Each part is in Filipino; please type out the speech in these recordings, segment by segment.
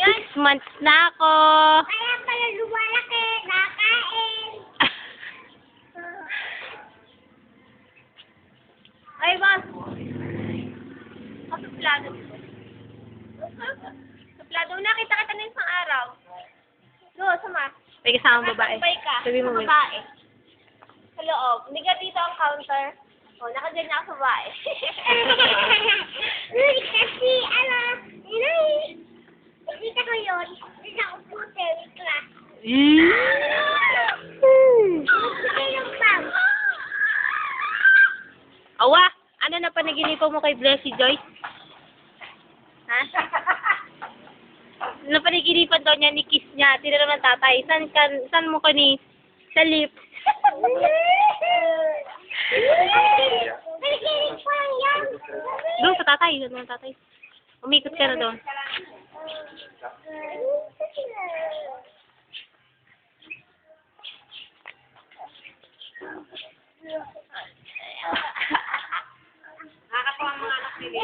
6 months na ako. Kaya pala lumalaki, nakain. Ay, boss. Suplado. Suplado. Nakita kita na isang araw. No, sama. May kasamang babae. Sabi mo, babae. Sa loob. Hindi ka dito ang counter. O, nakadyan na ako sa babae. Uy, kasi, nakita ko yun. Isang puter, class. Yung bang. Awa, ano na panaginipan mo kay Blessy Joyce? Ha? Ano panaginipan daw niya ni Kiss niya? Tinanong ng tatay. Saan mo ni sa lips? Nakikinig pa lang yan. Doon sa tatay. Doon sa tatay. Umikot ka na doon. Nakakatawa ang mga anak nila.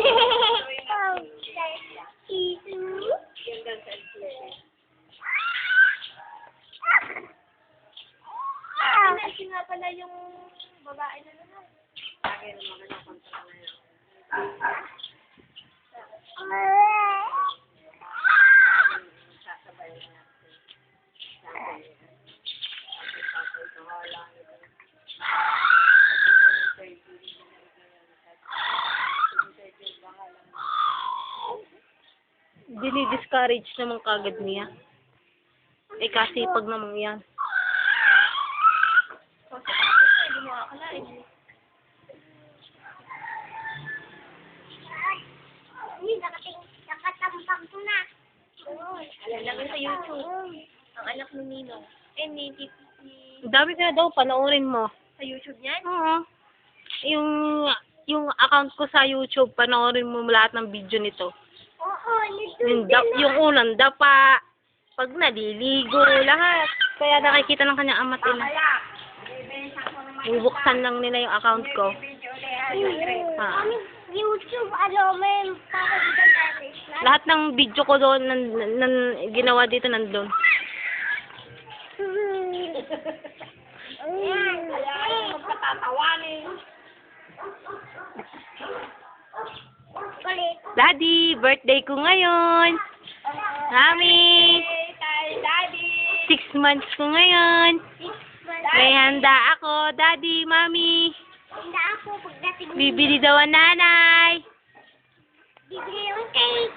Kasi nga pala yung babae na naman. Bagay na mga nakontra na yun. Sasabay na natin. Dini-discourage naman kagad niya. Eh kasi pag naman yan. Nakatampang ko na. Alam sa YouTube. Ang anak ni Ninong. Ni dami ka na daw, panoorin mo. Sa YouTube niyan? Oo. Yung account ko sa YouTube, panoorin mo lahat ng video nito. Oo, Yung unang dapa, pag naliligo, lahat. Kaya nakikita ng kanyang ama't ina. Bubuksan lang nila yung account ko. YouTube, may pakagitang natin. Lahat ng video ko doon, ginawa dito nandun. Daddy, birthday ko ngayon. Mami, 6 months ko ngayon. May handa ako, Daddy, Mami. Handa ako pagdating. Bibili daw ang nanay. Bibili yung cake.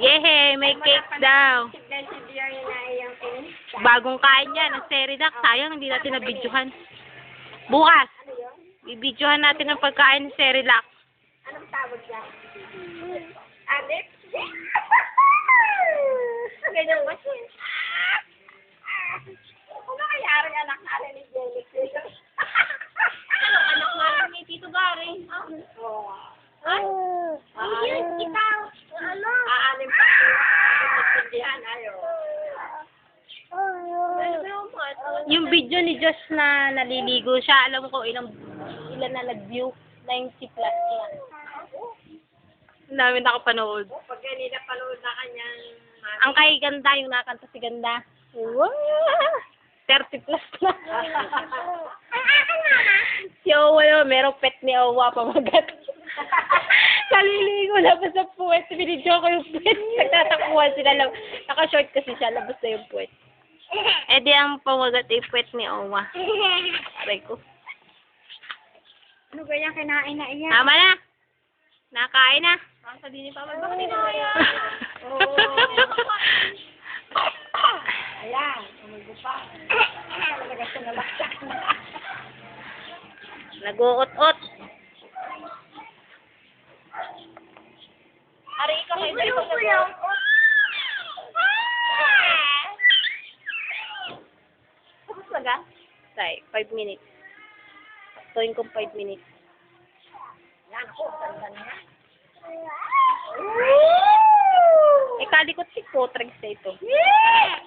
Yehe, may cake daw. Bagong kain yan, ang Serilac. Sayang, hindi natin nabidyohan. Bukas, bibidyohan natin ang pagkain ng Serilac. Anong tawag yan? Adik? Ganyan ba siya? Ano kayari anak natin ni Jelly? Anak nga ni Tito Gary. Oo. Yun, ikaw. Ano? Aanim pa ko. Pagpindihan, ayo. Yung video ni Josh na naliligo siya, alam ko ilan na nag-view. 90 plus yan. Ang dami nakapanood. Pag ganina panood na kanyang... Ang kay Ganda, yung nakanta si Ganda. Wow! 30 plus na. Ang akin nga na. Si Owa yun, merong pet ni Owa pamagat. Naliligo, labas sa puwet. Binidyo ko yung puwet. Nagtatakuhan sila lang. Naka-short kasi siya, labas na yung puwet. Eh di ang pamagat ay puwet ni Owa. Aray ko. Ano ba yan? Kinain na iyan. Tama na. Nakain na. Sabihin ni Papa, bakit ito kaya? Ayan. Umigo pa. Talaga siya nalaksak na. Nag-uot-ot. Ari, ikaw kayo ba yung Kulong. Tapos na ga? 5 minutes. Tuwing kong 5 minutes. Yan ako. Tanda niya. Eh, kalikot si Potrex na ito. Yeah!